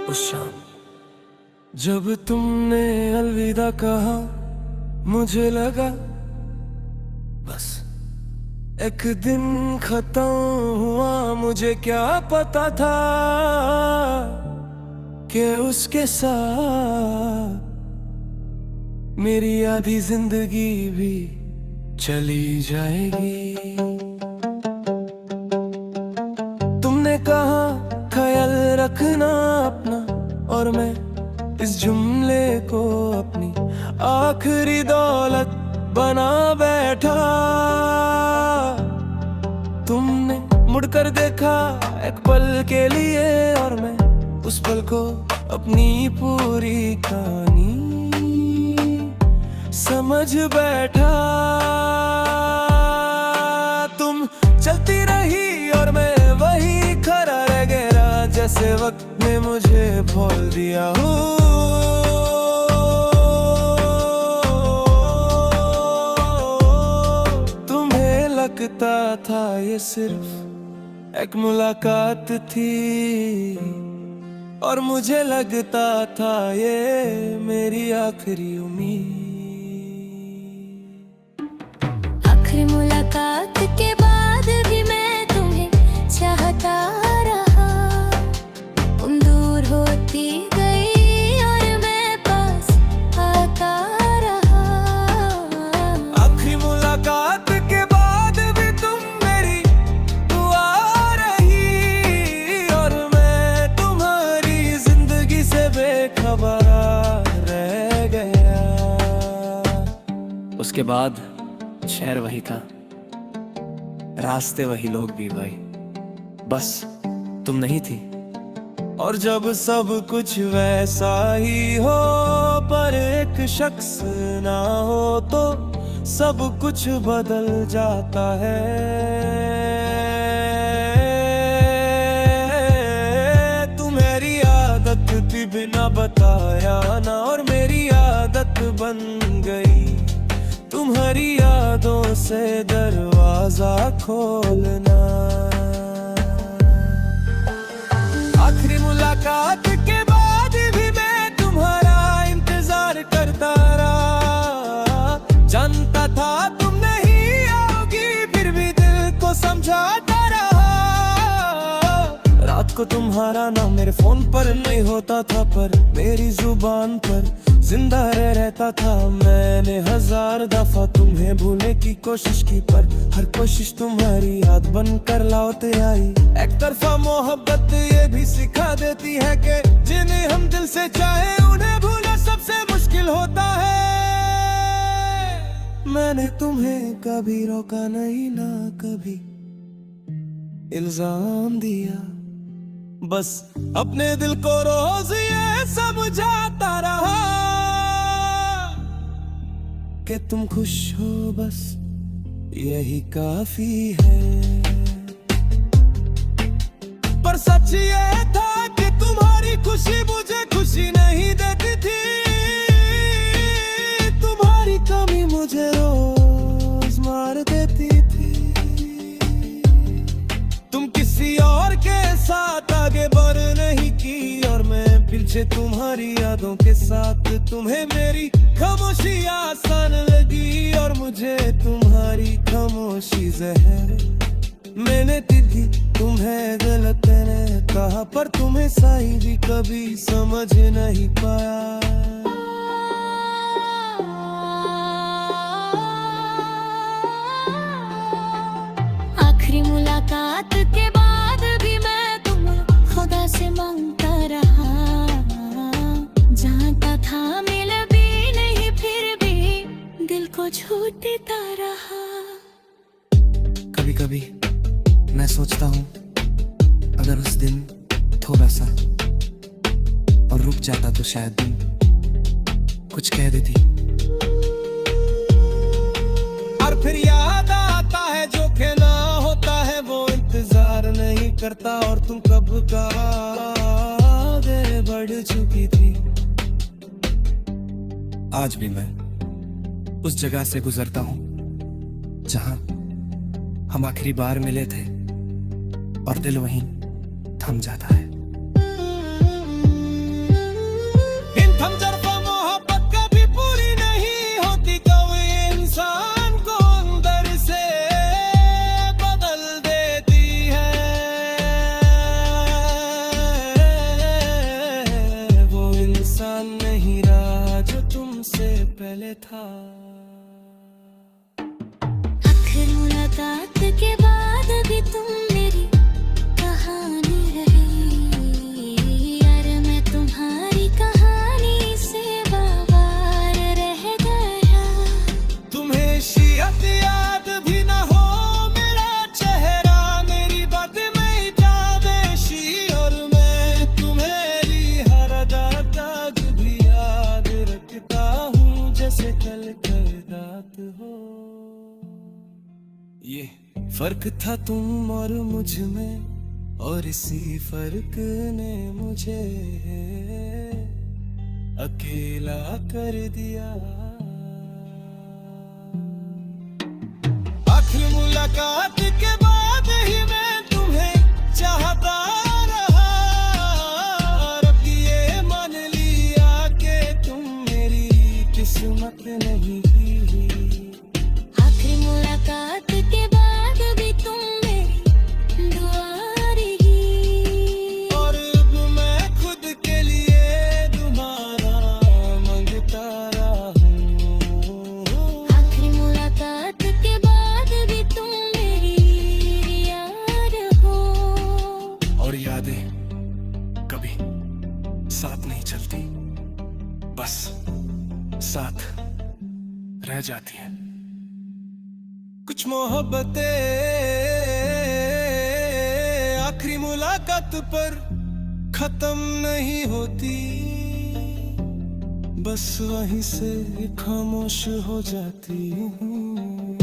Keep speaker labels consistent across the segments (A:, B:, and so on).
A: उस शाम जब तुमने अलविदा कहा, मुझे लगा बस एक दिन खत्म हुआ। मुझे क्या पता था कि उसके साथ मेरी आधी जिंदगी भी चली जाएगी। तुमने कहा ख्याल रखना अपना, और मैं इस जुमले को अपनी आखिरी दौलत बना बैठा। तुमने मुड़कर देखा एक पल के लिए, और मैं उस पल को अपनी पूरी कहानी समझ बैठा। तुम चलती रही और मैं वही खड़ा रह गया, जैसे वक्त ने मुझे भूल दिया हो। तुम्हें लगता था ये सिर्फ एक मुलाकात थी, और मुझे लगता था ये मेरी आखिरी उम्मीद।
B: आखिरी मुलाकात के बाद भी मैं तुम्हें चाहता रहा। तुम दूर होती गई और मैं पास आता रहा।
A: आखिरी मुलाकात के बाद भी तुम मेरी दुआ रही, और मैं तुम्हारी जिंदगी से बेखबर रह गया। उसके बाद शहर वही था, रास्ते वही, लोग भी वही, बस तुम नहीं थी। और जब सब कुछ वैसा ही हो पर एक शख्स ना हो, तो सब कुछ बदल जाता है। तुम्हारी आदत थी बिना बताया ना, और मेरी आदत बन गई तुम्हारी यादों से दरवाजा खोलना। आखिरी मुलाकात के बाद भी मैं तुम्हारा इंतजार करता रहा। जानता था तुम नहीं आओगी, फिर भी दिल को समझाता रहा। रात को तुम्हारा नाम मेरे फोन पर नहीं होता था, पर मेरी जुबान पर जिंदा रहता था। मैंने 1000 दफा तुम्हें भूलने की कोशिश की, पर हर कोशिश तुम्हारी याद बनकर लौट आई। एक तरफा मोहब्बत ये भी सिखा देती है कि जिन्हें हम दिल से चाहे उन्हें भूलना सबसे मुश्किल होता है। मैंने तुम्हें कभी रोका नहीं, ना कभी इल्जाम दिया, बस अपने दिल को रोज ये समझाता रहा कि तुम खुश हो, बस यही काफी है। पर सच ये था कि तुम्हारी खुशी मुझे खुशी नहीं देती थी। तुम्हारी कमी मुझे रोज मार देती थी। तुम किसी और के साथ आगे बढ़ नहीं की, और मैं पीछे तुम्हारी यादों के साथ। तुम्हें मेरी खामोशी आसान लगी, और मुझे तुम्हारी खामोशी जहर। मैंने भी तुम्हें गलत ने कहा, पर तुम्हें सही भी कभी समझ नहीं पाया।
B: आखिरी मुलाकात के बाद भी मैं तुम्हें खुदा से मांगता रहा। जानता था मिल भी नहीं, फिर भी दिल को छूट देता रहा।
A: कभी कभी मैं सोचता हूँ, अगर उस दिन थोड़ा सा और रुक जाता तो शायद तुम कुछ कह देती। और फिर याद आता है जो कहना होता है वो इंतजार नहीं करता, और तुम कब का आगे बढ़ चुकी थी। आज भी मैं उस जगह से गुजरता हूँ जहां हम आखिरी बार मिले थे, और दिल वहीं थम जाता है। था।
B: आखिर मुलाकात के बाद भी तुम मेरी कहानी रही, यार मैं तुम्हारी कहानी से बाबार रह गया।
A: तुम्हें शियत याद भी न हो मेरा चेहरा, मेरी बात में जावेशी, और मैं तुम्हारी हर अदा तक भी याद रखता हूँ जैसे कल कल रात हो। ये फर्क था तुम और मुझ में, और इसी फर्क ने मुझे अकेला कर दिया। आखिर मुलाकात के बाद ही मैं तुम्हें चाहता रहा, अब ये मान लिया कि तुम मेरी किस्मत नहीं।
B: आखिर मुलाकात के बाद भी तुम मेरी दुआ रही,
A: और अब मैं खुद के लिए तुम्हारा मांगता रहा हूँ।
B: आखिर मुलाकात के बाद भी तुम मेरी याद हो।
A: और यादें कभी साथ नहीं चलती, बस साथ रह जाती है। कुछ मोहब्बतें आखिरी मुलाकात पर खत्म नहीं होती, बस वहीं से खामोश हो जाती हूँ।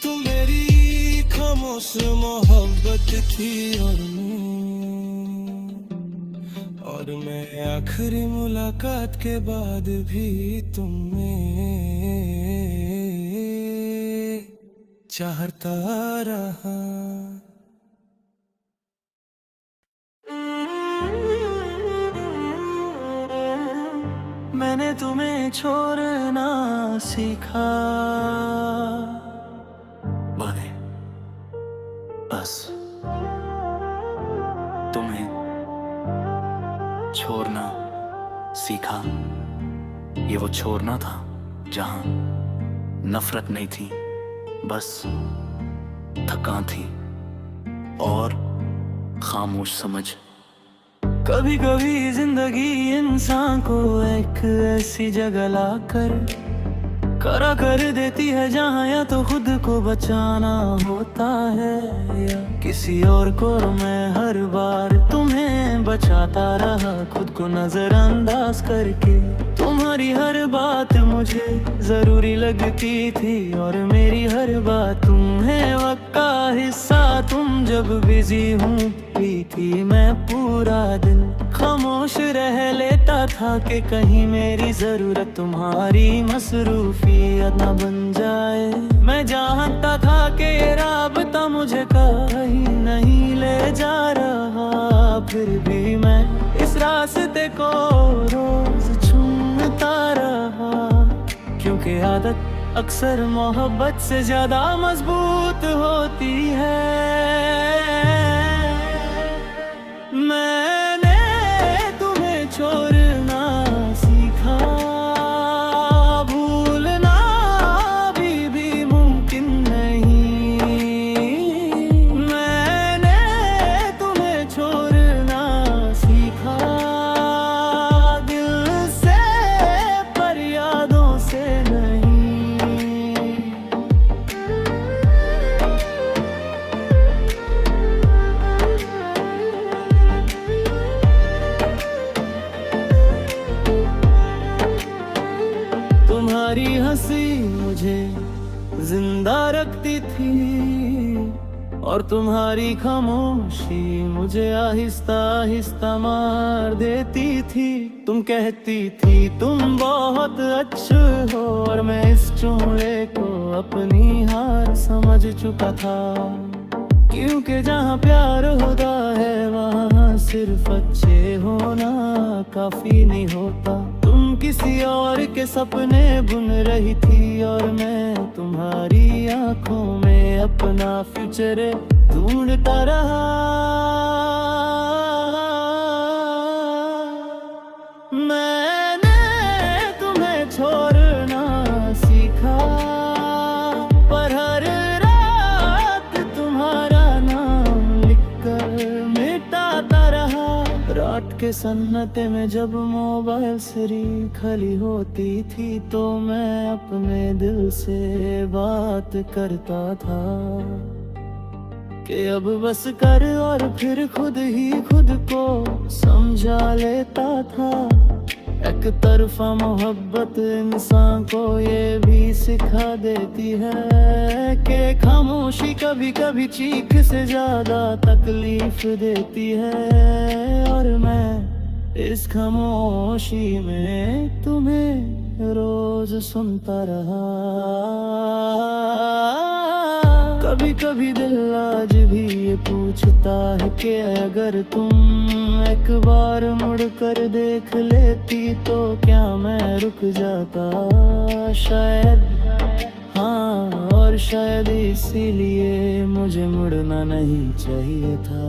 A: तू मेरी खामोश मोहब्बत थी, और मैं आखिरी मुलाकात के बाद भी तुम्हें चाहता रहा। मैंने तुम्हें छोड़ना सीखा,
C: मैंने बस तुम्हें छोड़ना सीखा। ये वो छोड़ना था जहां नफरत नहीं थी, बस थकान थी और खामोश समझ।
A: कभी कभी जिंदगी इंसान को एक ऐसी जगह लाकर खड़ा कर देती है जहाँ या तो खुद को बचाना होता है या किसी और को। मैं हर बार तुम्हें बचाता रहा खुद को नजरअंदाज करके। तुम्हारी हर बात मुझे जरूरी लगती थी और मेरी हर बात तुम्हें वक्त का हिस्सा। तुम जब बिजी हूँ थी मैं पूरा दिन खामोश रह लेता था कि कहीं मेरी जरूरत तुम्हारी मसरूफियत न बन जाए। मैं जानता था कि ये राबता मुझे कहीं नहीं ले जा रहा, फिर भी मैं इस रास्ते को रोज चुनता रहा, क्योंकि आदत अक्सर मोहब्बत से ज्यादा मजबूत होती है। मैंने तुम्हें छोड़ना सीखा, भूलना भी मुमकिन नहीं। मैंने तुम्हें छोड़ना सीखा, दिल से पर यादों से नहीं। तुम्हारी हंसी मुझे जिंदा रखती थी और तुम्हारी खामोशी मुझे आहिस्ता आहिस्ता मार देती थी। तुम कहती थी तुम बहुत अच्छे हो और मैं इस जुमले को अपनी हार समझ चुका था, क्योंकि जहाँ प्यार होता है वहाँ सिर्फ अच्छे होना काफी नहीं होता। तुम किसी और के सपने बुन रही थी और मैं तुम्हारी आंखों में अपना फ्यूचर ढूंढता रहा। मैंने रात के सन्नाटे में जब मोबाइल से रील खली होती थी तो मैं अपने दिल से बात करता था कि अब बस कर, और फिर खुद ही खुद को समझा लेता था। एक तरफा मोहब्बत इंसान को ये भी सिखा देती है कि खामोशी कभी कभी चीख से ज्यादा तकलीफ देती है। और मैं इस खामोशी में तुम्हें रोज सुनता रहा। कभी कभी दिल आज भी ये पूछता है कि अगर तुम एक बार मुड़ कर देख लेती तो क्या मैं रुक जाता। शायद हाँ, और शायद इसीलिए मुझे मुड़ना नहीं चाहिए था।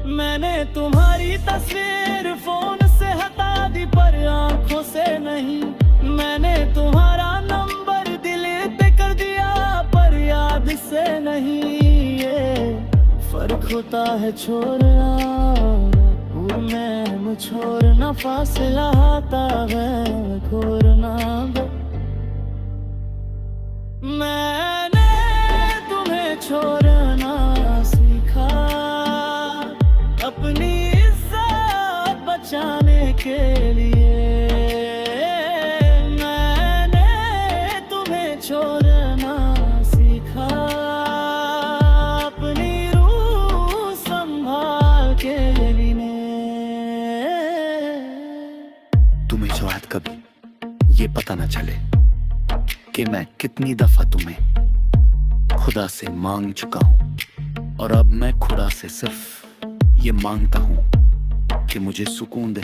A: मैंने तुम्हारी तस्वीर फोन से हटा दी पर आंखों से नहीं। मैंने तुम्हारा नंबर डिलीट कर दिया पर याद से नहीं। ये फर्क होता है छोड़ना और मैं छोड़ना, फासला आता है खोरना। मैंने तुम्हें छोड़ना सीखा अपनी इज्जत बचाने के लिए। मैंने तुम्हें छोड़ना सीखा अपनी रूह संभाल के लिए।
C: तुम्हें शायद कभी ये पता न चले कि मैं कितनी दफा तुम्हें खुदा से मांग चुका हूं, और अब मैं खुदा से सिर्फ ये मांगता हूं कि मुझे सुकून दे,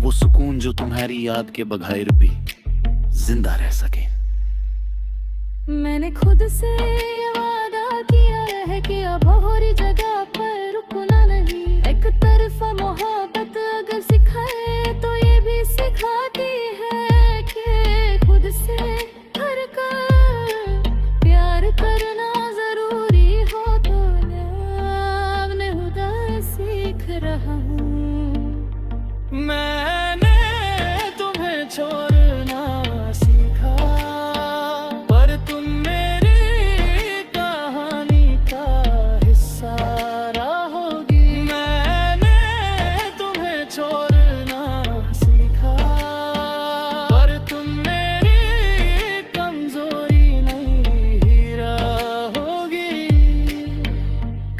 C: वो सुकून जो तुम्हारी याद के बगैर भी जिंदा रह सके।
B: मैंने खुद से ये वादा किया है कि अब और जगह पर रुकना नहीं। एक तरफा मोहब्बत अगर सिखाए तो ये भी सिखाती है कि खुद से हर कर प्यार करना जरूरी हो। तो अपने खुदा सीख रहा हूँ।
A: मैंने तुम्हें छोड़ना सीखा पर तुम मेरी कहानी का हिस्सा रहोगी। मैंने तुम्हें छोड़ना सीखा पर तुम मेरी कमजोरी नहीं रहोगी।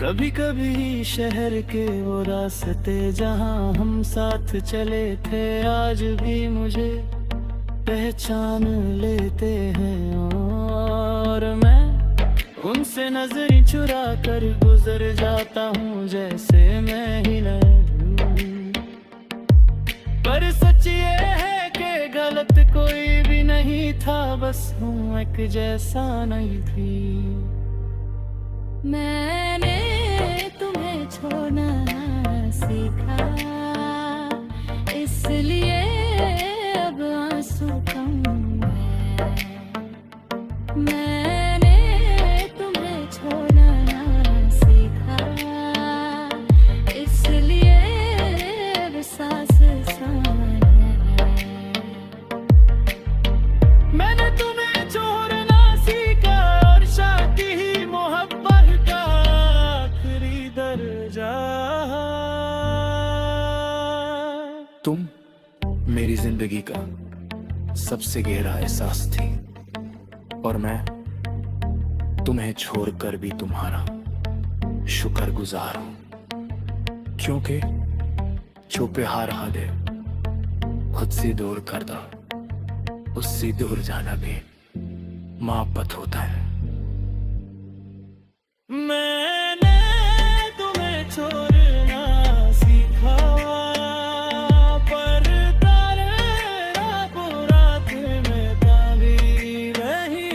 A: कभी कभी शहर के वो रास्ते जहाँ हम साथ चले थे आज भी मुझे पहचान लेते हैं। और मैं उनसे नजरें चुरा कर गुजर जाता हूँ जैसे मैं ही नहीं। पर सच ये है कि गलत कोई भी नहीं था, बस हूँ एक जैसा नहीं थी।
B: मैंने तुम्हें छोड़ना सीखा इसलिए अब आंसू कम है। मैंने तुम्हें छोड़ना सीखा इसलिए अब सांस सान है।
A: मैंने तुम्हें छोड़ना सीखा और शादी ही मोहब्बत का आखिरी दर्जा। तुम मेरी जिंदगी का सबसे गहरा एहसास थी, और मैं तुम्हें छोड़कर भी तुम्हारा शुक्रगुजार हूं। क्योंकि जो प्यार दे खुद से दूर कर दो, उससे दूर जाना भी मोहब्बत होता है। मैंने तुम्हें छोड़ना सीखा पर तारा रात में ताबी रही।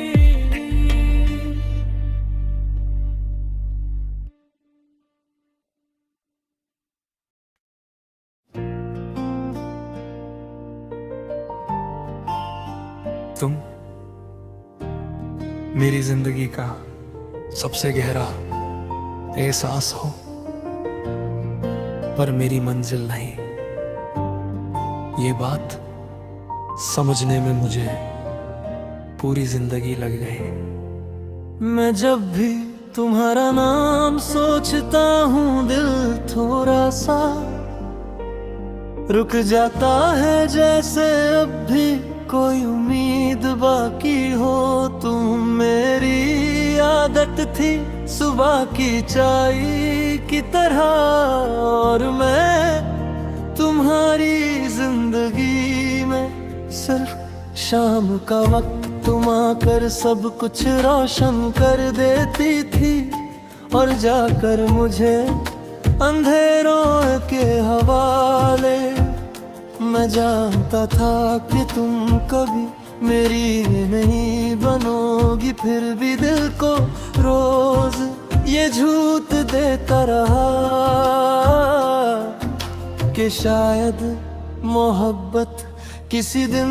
D: तुम मेरी जिंदगी का सबसे गहरा एहसास हो, पर मेरी मंजिल नहीं। ये बात समझने में मुझे पूरी जिंदगी लग गई।
A: मैं जब भी तुम्हारा नाम सोचता हूँ दिल थोड़ा सा रुक जाता है, जैसे अब भी कोई उम्मीद बाकी हो। तुम मेरी आदत थी सुबह की चाय की तरह, और मैं तुम्हारी जिंदगी में सिर्फ शाम का वक्त तुम आकर सब कुछ रोशन कर देती थी, और जाकर मुझे अंधेरों के हवाले। मैं जानता था कि तुम कभी मेरी नहीं बनोगी, फिर भी दिल को रोज ये झूठ देता रहा कि शायद मोहब्बत किसी दिन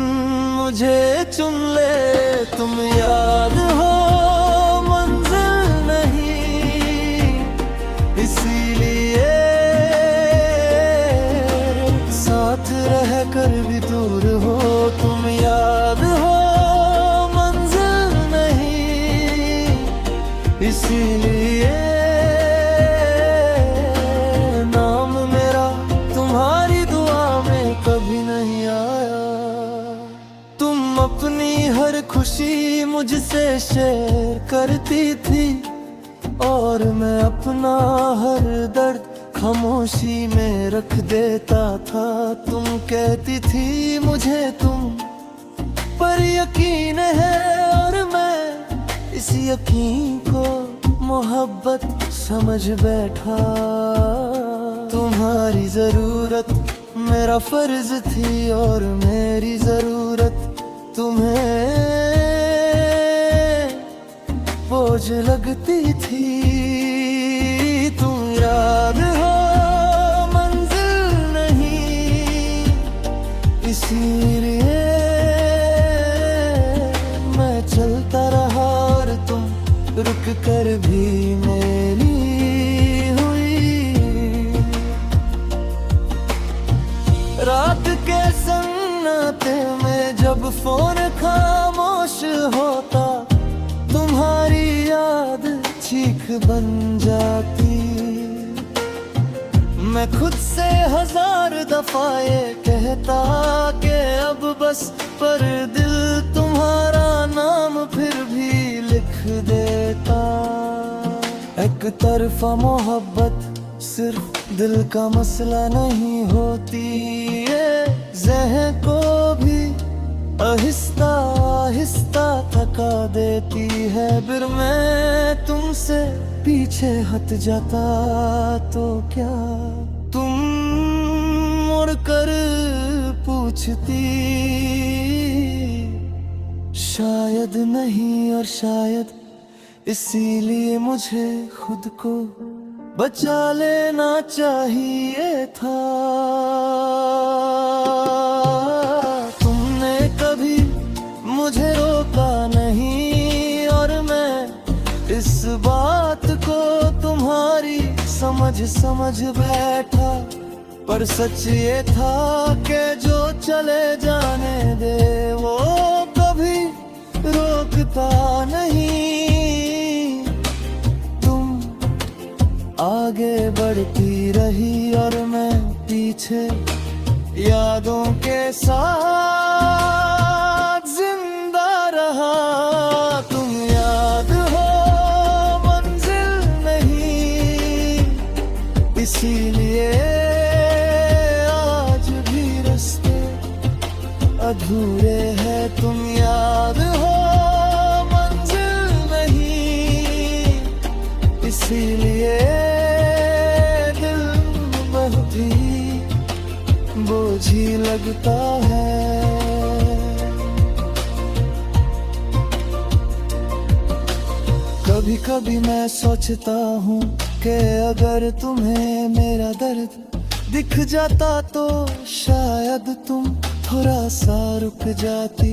A: मुझे चुन ले। तुम याद हो मंजिल नहीं, इसीलिए साथ रह कर भी दूर हो। तुम याद हो मंजिल नहीं, इसीलिए नाम मेरा तुम्हारी दुआ में कभी नहीं आया। तुम अपनी हर खुशी मुझसे शेयर करती थी, और मैं अपना हर दर्द खामोशी में रख देता था। तुम कहती थी मुझे तुम पर यकीन है, और मैं इस यकीन को मोहब्बत समझ बैठा। तुम्हारी जरूरत मेरा फर्ज थी, और मेरी जरूरत तुम्हें बोझ लगती थी। तुम याद हो मंजिल नहीं, इसीलिए मैं चलता रहा, और तुम रुक कर भी मेरी हुई। रात के सन्नाटे में जब फोन खामोश होता, तुम्हारी याद चीख बन जाती। मैं खुद से हजार दफा ये कहता कि अब बस, पर दिल तुम्हारा नाम फिर भी लिख देता। एक तरफा मोहब्बत सिर्फ दिल का मसला नहीं होती, ये ज़हन को भी आहिस्ता आहिस्ता थका देती है। फिर मैं तुमसे पीछे हट जाता तो क्या तुम मुड़ कर पूछती शायद नहीं, और शायद इसीलिए मुझे खुद को बचा लेना चाहिए था। तुमने कभी मुझे रोका नहीं, और मैं इस बात को तुम्हारी समझ बैठा। पर सच ये था कि जो चले जाने दे वो कभी रोकता नहीं। तुम आगे बढ़ती रही और मैं पीछे यादों के साथ जिंदा रहा। तुम याद हो मंजिल नहीं, इसीलिए आज भी रास्ते अधूरे हैं। तुम याद हो मंजिल नहीं, इसीलिए दिल बहुत ही बोझी लगता है। कभी कभी मैं सोचता हूँ कि अगर तुम्हें मेरा दर्द दिख जाता तो शायद तुम थोड़ा सा रुक जाती।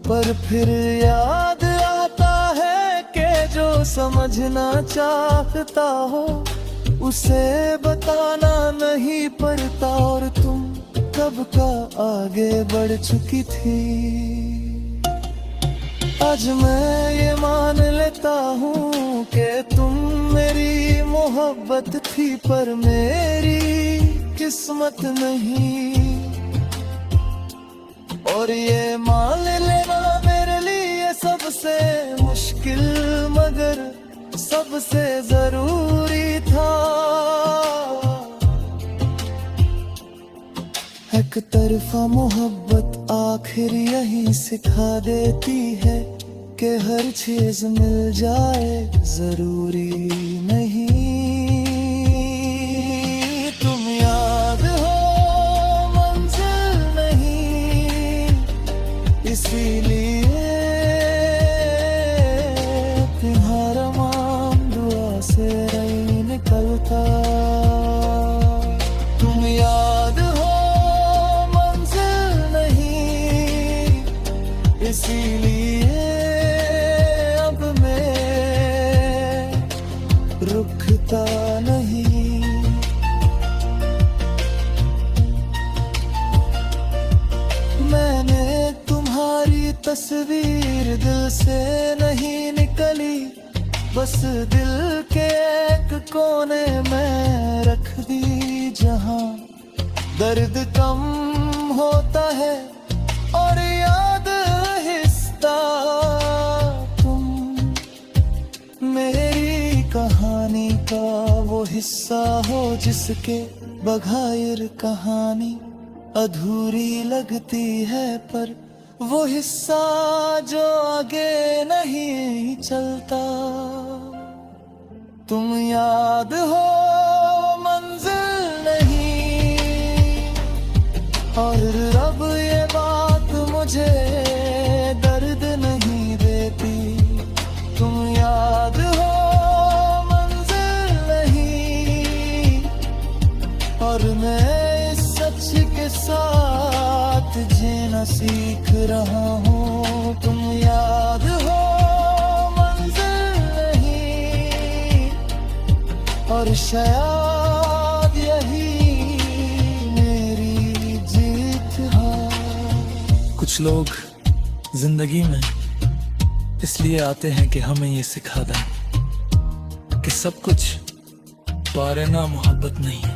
A: पर फिर याद आता है कि जो समझना चाहता हो उसे बताना नहीं सबका आगे बढ़ चुकी थी। आज मैं ये मान लेता हूँ कि तुम मेरी मोहब्बत थी, पर मेरी किस्मत नहीं। और ये मान लेना मेरे लिए सबसे मुश्किल मगर सबसे जरूरी था। एक तरफा मोहब्बत आखिर यही सिखा देती है कि हर चीज मिल जाए जरूरी नहीं। तुम याद हो मंजिल नहीं, इसीलिए तुम्हारा नाम दुआ से नहीं निकलता। तुम याद हो मंजिल नहीं, इसीलिए अब मैं रुकता नहीं। मैंने तुम्हारी तस्वीर दिल से नहीं निकली, बस दिल के एक कोने में रख दी, जहां दर्द कम होता है और याद हिस्सा। तुम मेरी कहानी का वो हिस्सा हो जिसके बगैर कहानी अधूरी लगती है, पर वो हिस्सा जो आगे नहीं चलता। तुम याद हो मंजिल नहीं, और रब ये बात मुझे दर्द नहीं देती। तुम याद हो मंजिल नहीं, और मैं इस सच के साथ जीना सीख रहा हूँ। तुम याद हो मंजिल नहीं, और शायद यही मेरी जीत है।
D: कुछ लोग जिंदगी में इसलिए आते हैं कि हमें ये सिखा दें कि सब कुछ बारे ना मोहब्बत नहीं है।